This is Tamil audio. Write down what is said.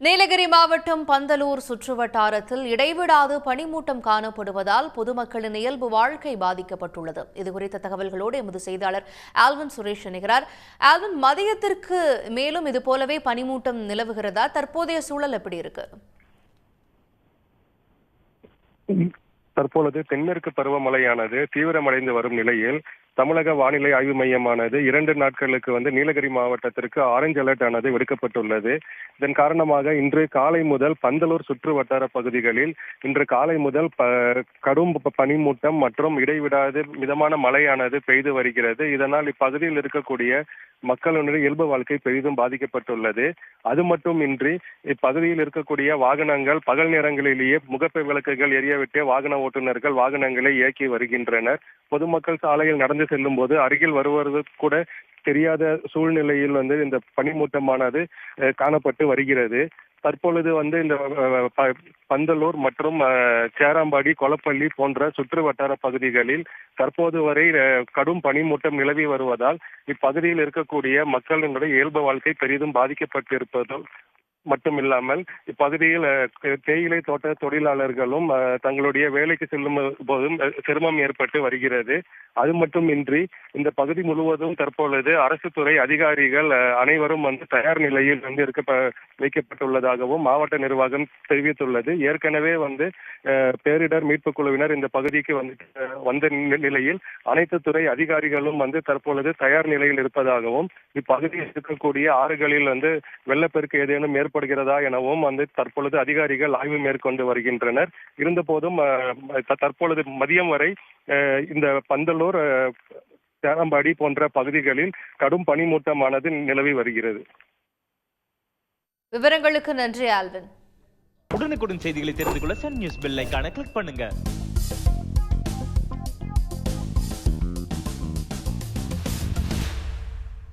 நீலகிரி மாவட்டம் பந்தலூர் சுற்றுவட்டாரத்தில் இடைவிடாது பனிமூட்டம் காணப்படுவதால் பொதுமக்களின் இயல்பு வாழ்க்கை பாதிக்கப்பட்டுள்ளது. இதுகுறித்த தகவல்களோடு எமது செய்தியாளர் ஆல்வின் சுரேஷ் இணைகிறார். ஆல்வின், மதியத்திற்கு மேலும் இதுபோலவே பனிமூட்டம் நிலவுகிறதா? தற்போதைய சூழல் எப்படி இருக்கு? தற்பொழுது தென்மேற்கு பருவமழையானது தீவிரமடைந்து வரும் நிலையில் தமிழக வானிலை ஆய்வு மையமானது 2 நாட்களுக்கு நீலகிரி மாவட்டத்திற்கு ஆரஞ்சு அலர்ட் ஆனது விடுக்கப்பட்டுள்ளது. இதன் காரணமாக இன்று காலை முதல் பந்தலூர் சுற்று வட்டார பகுதிகளில் இன்று காலை முதல் கடும் பனிமூட்டம் மற்றும் இடைவிடாது மிதமான மழையானது பெய்து வருகிறது. இதனால் இப்பகுதியில் இருக்கக்கூடிய மக்களுடைய இயல்பு வாழ்க்கை பெரிதும் பாதிக்கப்பட்டுள்ளது. அது மட்டுமின்றி இப்பகுதியில் இருக்கக்கூடிய வாகனங்கள் பகல் நேரங்களிலேயே முகப்பு விளக்குகள் எரியவிட்டு வாகன ஓட்டுநர்கள் வாகனங்களை இயக்கி வருகின்றனர். பொதுமக்கள் சாலையில் நடந்து செல்லும் போது அருகில் வருவது கூட தெரியாத சூழ்நிலையில் இந்த பனிமூட்டமானது காணப்பட்டு வருகிறது. தற்பொழுது இந்த பந்தலூர் மற்றும் சேராம்பாடி, கொளப்பள்ளி போன்ற சுற்று வட்டார பகுதிகளில் தற்போது வரை கடும் பனிமூட்டம் நிலவி வருவதால் இப்பகுதியில் இருக்கக்கூடிய மக்களினுடைய இயல்பு வாழ்க்கை பெரிதும் பாதிக்கப்பட்டிருப்பதும் மட்டுமில்லாமல் இப்பகுதியில் தேயிலை தோட்ட தொழிலாளர்களும் தங்களுடைய வேலைக்கு செல்லும் போதும் சிரமம் ஏற்பட்டு வருகிறது. அது மட்டுமின்றி இந்த பகுதி முழுவதும் தற்பொழுது அரசு துறை அதிகாரிகள் அனைவரும் தயார் நிலையில் வைக்கப்பட்டுள்ளதாகவும் மாவட்ட நிர்வாகம் தெரிவித்துள்ளது. ஏற்கனவே பேரிடர் மீட்பு குழுவினர் இந்த பகுதிக்கு வந்த நிலையில் அனைத்து துறை அதிகாரிகளும் தற்பொழுது தயார் நிலையில் இருப்பதாகவும் இப்பகுதியில் இருக்கக்கூடிய ஆறுகளில் வெள்ளப்பெருக்கு ஏதேனும் ஏற்படுகிறதா எனவும் தற்பொழுது அதிகாரிகள் ஆய்வு மேற்கொண்டு வருகின்றனர். இருந்த போதும் தற்பொழுது மதியம் வரை இந்த பந்தலூர், சேரம்பாடி போன்ற பகுதிகளில் கடும் பனிமூட்டமானது நிலவி வருகிறது. விவரங்களுக்கு நன்றி ஆல்வின். உடனுக்குடன் செய்திகளை தெரிந்து கொள்ள சன் நியூஸ் பெல் ஐகானை கிளிக் பண்ணுங்க.